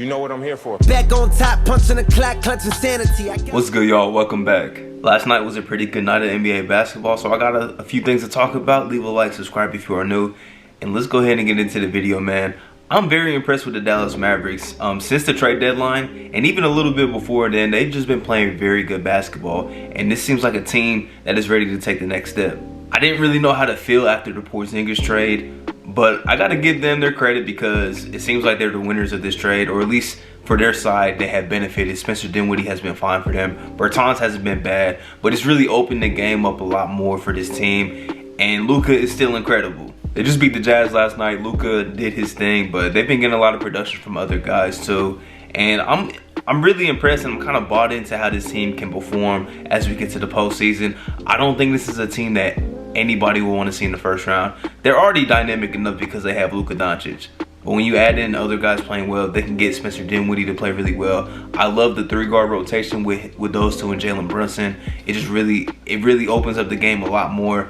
You know what I'm here for. Back on top, punching the clock, clutching sanity. What's good, y'all? Welcome back. Last night was a pretty good night of NBA basketball, so I got a few things to talk about. Leave a like, subscribe if you are new, and let's go ahead and get into the video, man. I'm very impressed with the Dallas Mavericks. Since the trade deadline, and even a little bit before then, they've just been playing very good basketball, and this seems like a team that is ready to take the next step. I didn't really know how to feel after the Porzingis trade, but I gotta give them their credit because it seems like they're the winners of this trade, or at least for their side, they have benefited. Spencer Dinwiddie has been fine for them. Bertans hasn't been bad, but it's really opened the game up a lot more for this team, and Luka is still incredible. They just beat the Jazz last night. Luka did his thing, but they've been getting a lot of production from other guys too. And I'm really impressed, and I'm kind of bought into how this team can perform as we get to the postseason. I don't think this is a team that anybody will want to see in the first round. They're already dynamic enough because they have Luka Doncic. But when you add in other guys playing well, they can get Spencer Dinwiddie to play really well. I love the 3-guard rotation with those two and Jalen Brunson. It really opens up the game a lot more.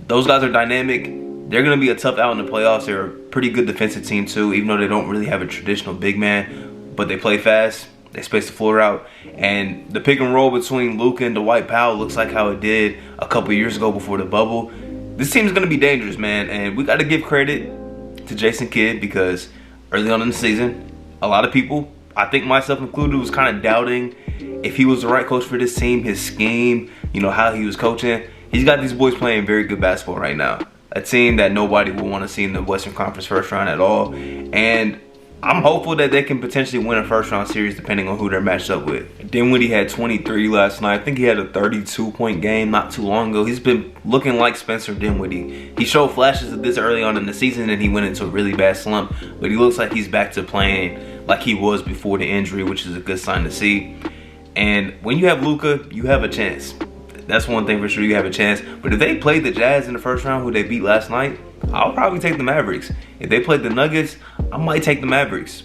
Those guys are dynamic. They're going to be a tough out in the playoffs. They're a pretty good defensive team too, even though they don't really have a traditional big man. But they play fast. They space the floor out. And the pick and roll between Luka and Dwight Powell looks like how it did a couple years ago before the bubble. This team is going to be dangerous, man. And we got to give credit to Jason Kidd because early on in the season, a lot of people, I think myself included, was kind of doubting if he was the right coach for this team, his scheme, you know, how he was coaching. He's got these boys playing very good basketball right now. A team that nobody will want to see in the Western Conference first round at all. And I'm hopeful that they can potentially win a first round series depending on who they're matched up with. Dinwiddie had 23 last night. I think he had a 32-point game not too long ago. He's been looking like Spencer Dinwiddie. He showed flashes of this early on in the season and he went into a really bad slump. But he looks like he's back to playing like he was before the injury, which is a good sign to see. And when you have Luka, you have a chance. That's one thing for sure, you have a chance. But if they played the Jazz in the first round, who they beat last night, I'll probably take the Mavericks. If they played the Nuggets, I might take the Mavericks.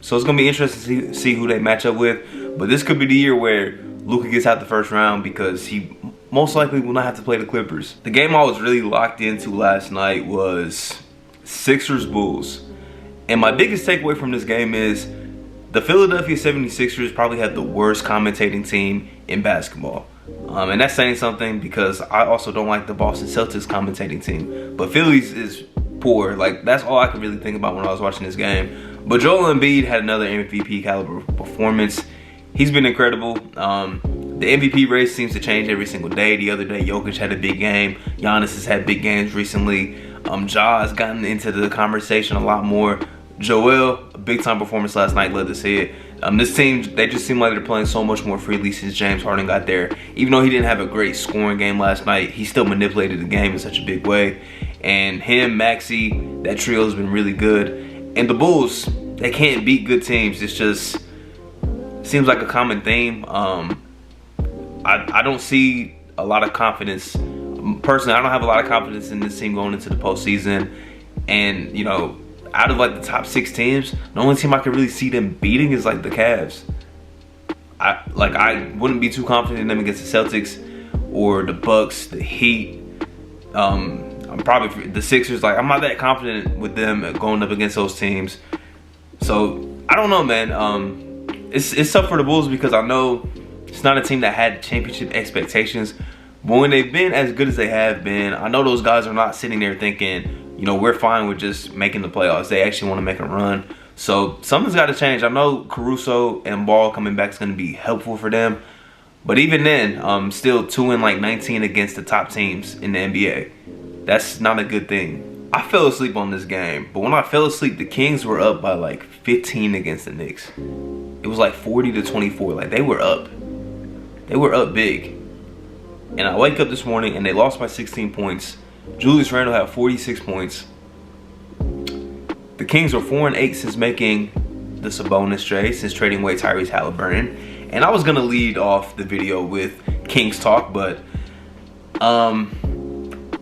So it's going to be interesting to see who they match up with. But this could be the year where Luka gets out the first round because he most likely will not have to play the Clippers. The game I was really locked into last night was Sixers-Bulls. And my biggest takeaway from this game is the Philadelphia 76ers probably had the worst commentating team in basketball. And that's saying something because I also don't like the Boston Celtics commentating team. But Philly's is poor. Like, that's all I could really think about when I was watching this game. But Joel Embiid had another MVP caliber performance. He's been incredible. The MVP race seems to change every single day. The other day, Jokic had a big game. Giannis has had big games recently. Ja has gotten into the conversation a lot more. Joel, a big-time performance last night, led us here. This team, they just seem like they're playing so much more freely since James Harden got there. Even though he didn't have a great scoring game last night, he still manipulated the game in such a big way. And him, Maxey, that trio has been really good. And the Bulls, they can't beat good teams. It's just seems like a common theme. I don't see a lot of confidence. Personally, I don't have a lot of confidence in this team going into the postseason. And, you know, out of like the top 6 teams, the only team I can really see them beating is like the Cavs. I wouldn't be too confident in them against the Celtics or the Bucks, the Heat. I'm probably the Sixers. Like, I'm not that confident with them going up against those teams. So I don't know, man. It's tough for the Bulls because I know it's not a team that had championship expectations. But when they've been as good as they have been, I know those guys are not sitting there thinking, you know, we're fine with just making the playoffs. They actually want to make a run. So something's got to change. I know Caruso and Ball coming back is going to be helpful for them. But even then, still 2-19 against the top teams in the NBA. That's not a good thing. I fell asleep on this game. But when I fell asleep, the Kings were up by like 15 against the Knicks. It was like 40-24. Like, they were up. They were up big. And I wake up this morning and they lost by 16 points. Julius Randle had 46 points. The Kings were 4-8 since making the Sabonis trade, since trading away Tyrese Halliburton. And I was going to lead off the video with Kings talk, but I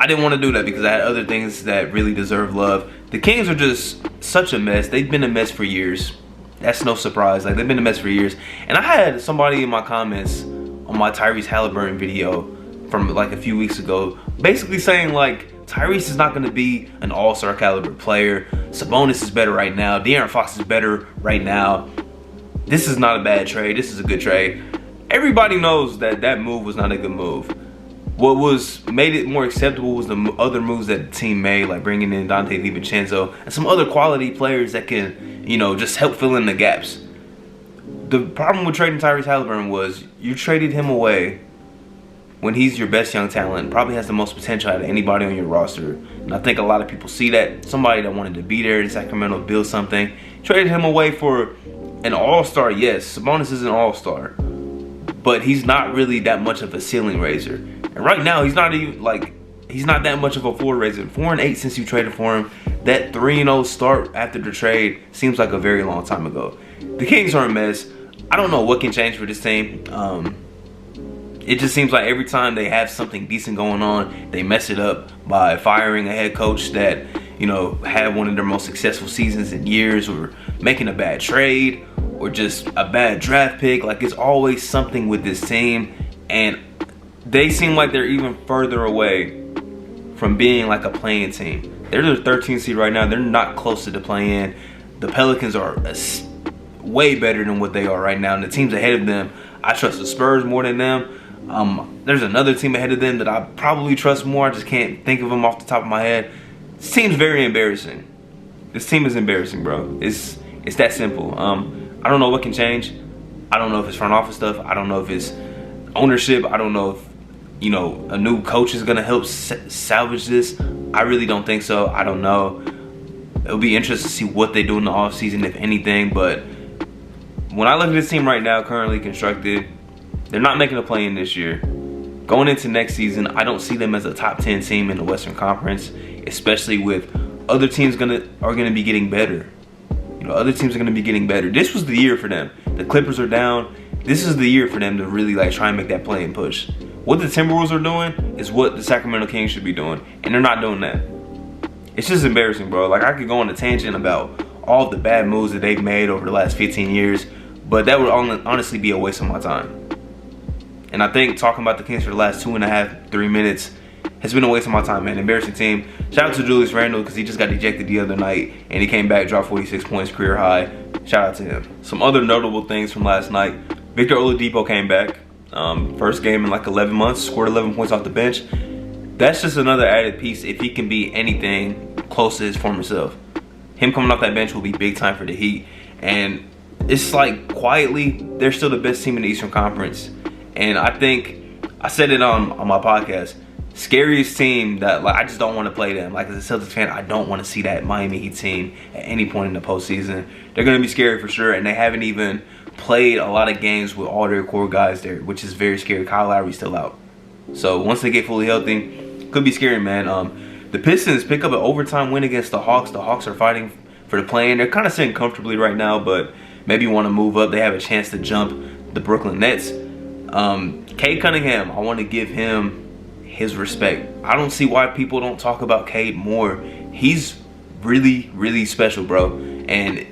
didn't want to do that because I had other things that really deserve love. The Kings are just such a mess. They've been a mess for years. That's no surprise. Like, they've been a mess for years. And I had somebody in my comments on my Tyrese Halliburton video from like a few weeks ago basically saying like Tyrese is not going to be an all-star caliber player. Sabonis is better right now. De'Aaron Fox is better right now. this is not a bad trade. This is a good trade. Everybody knows that that move was not a good move. What made it more acceptable was the other moves that the team made, like bringing in Dante DiVincenzo and some other quality players that can, you know, just help fill in the gaps. The problem with trading Tyrese Haliburton was you traded him away when he's your best young talent, probably has the most potential out of anybody on your roster. And I think a lot of people see that. Somebody that wanted to be there in Sacramento, build something. Traded him away for an all-star, yes. Sabonis is an all-star. But he's not really that much of a ceiling raiser. And right now, he's not that much of a floor raiser. 4-8 since you traded for him. That 3-0 start after the trade seems like a very long time ago. The Kings are a mess. I don't know what can change for this team. It just seems like every time they have something decent going on, they mess it up by firing a head coach that, you know, had one of their most successful seasons in years, or making a bad trade, or just a bad draft pick. Like, it's always something with this team, and they seem like they're even further away from being like a play-in team. They're the 13th seed right now. They're not close to the play-in. The Pelicans are way better than what they are right now, and the teams ahead of them, I trust the Spurs more than them. There's another team ahead of them that I probably trust more. I just can't think of them off the top of my head. This team's very embarrassing. This team is embarrassing, bro. It's that simple. I don't know what can change. I don't know if it's front office stuff. I don't know if it's ownership. I don't know if, you know, a new coach is gonna help salvage this. I really don't think so. I don't know. It'll be interesting to see what they do in the offseason, if anything. But when I look at this team right now, currently constructed, they're not making a play-in this year. Going into next season, I don't see them as a top 10 team in the Western Conference, especially with other teams are gonna be getting better. You know, other teams are gonna be getting better. This was the year for them. The Clippers are down. This is the year for them to really like try and make that play and push. What the Timberwolves are doing is what the Sacramento Kings should be doing, and they're not doing that. It's just embarrassing, bro. Like, I could go on a tangent about all of the bad moves that they've made over the last 15 years, but that would honestly be a waste of my time. And I think talking about the Kings for the last 2.5, 3 minutes has been a waste of my time, man. Embarrassing team. Shout out to Julius Randle, because he just got ejected the other night, and he came back, dropped 46 points, career high. Shout out to him. Some other notable things from last night. Victor Oladipo came back. First game in like 11 months, scored 11 points off the bench. That's just another added piece if he can be anything close to his former self. Him coming off that bench will be big time for the Heat. And it's like, quietly, they're still the best team in the Eastern Conference. And I think, I said it on my podcast, scariest team that, like, I just don't want to play them. Like, as a Celtics fan, I don't want to see that Miami Heat team at any point in the postseason. They're going to be scary for sure, and they haven't even played a lot of games with all their core guys there, which is very scary. Kyle Lowry's still out. So once they get fully healthy, could be scary, man. The Pistons pick up an overtime win against the Hawks. The Hawks are fighting for the play-in. They're kind of sitting comfortably right now, but maybe want to move up. They have a chance to jump the Brooklyn Nets. Cade Cunningham, I want to give him his respect. I don't see why people don't talk about Cade more. He's really, really special, bro. And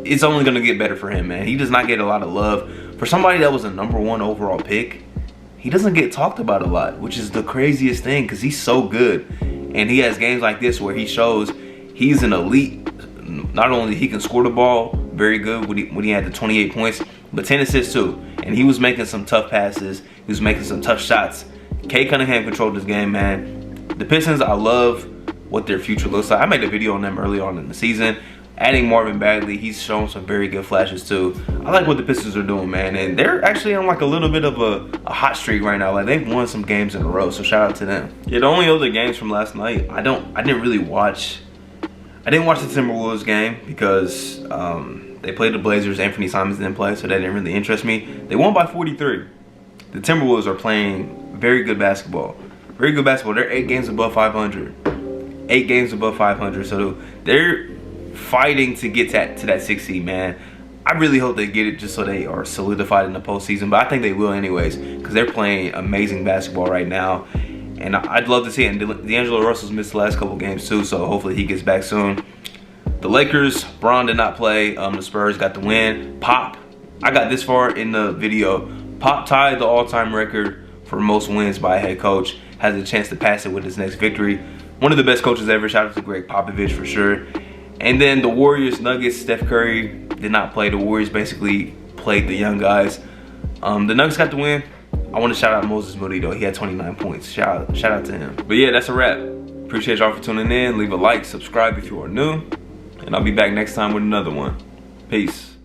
it's only going to get better for him, man. He does not get a lot of love. For somebody that was a #1 overall pick, he doesn't get talked about a lot, which is the craziest thing, because he's so good. And he has games like this where he shows he's an elite. Not only he can score the ball very good when he had the 28 points, but 10 assists too. And he was making some tough passes. He was making some tough shots. Cade Cunningham controlled this game, man. The Pistons, I love what their future looks like. I made a video on them early on in the season. Adding Marvin Bagley, he's shown some very good flashes too. I like what the Pistons are doing, man. And they're actually on like a little bit of a hot streak right now. Like, they've won some games in a row, so shout out to them. Yeah, the only other games from last night, I didn't really watch. I didn't watch the Timberwolves game because they played the Blazers. Anthony Simons didn't play, so that didn't really interest me. They won by 43. The Timberwolves are playing very good basketball. Very good basketball. They're 8 games above 500. 8 games above 500. So they're fighting to get to that 6th seed, man. I really hope they get it just so they are solidified in the postseason. But I think they will anyways, because they're playing amazing basketball right now. And I'd love to see it. And D'Angelo Russell's missed the last couple games too, so hopefully he gets back soon. The Lakers, Bron did not play. The Spurs got the win. Pop, I got this far in the video. Pop tied the all-time record for most wins by a head coach. Has a chance to pass it with his next victory. One of the best coaches ever. Shout out to Greg Popovich for sure. And then the Warriors, Nuggets, Steph Curry did not play. The Warriors basically played the young guys. The Nuggets got the win. I want to shout out Moses Moody though. He had 29 points. Shout out to him. But yeah, that's a wrap. Appreciate y'all for tuning in. Leave a like, subscribe if you are new. And I'll be back next time with another one. Peace.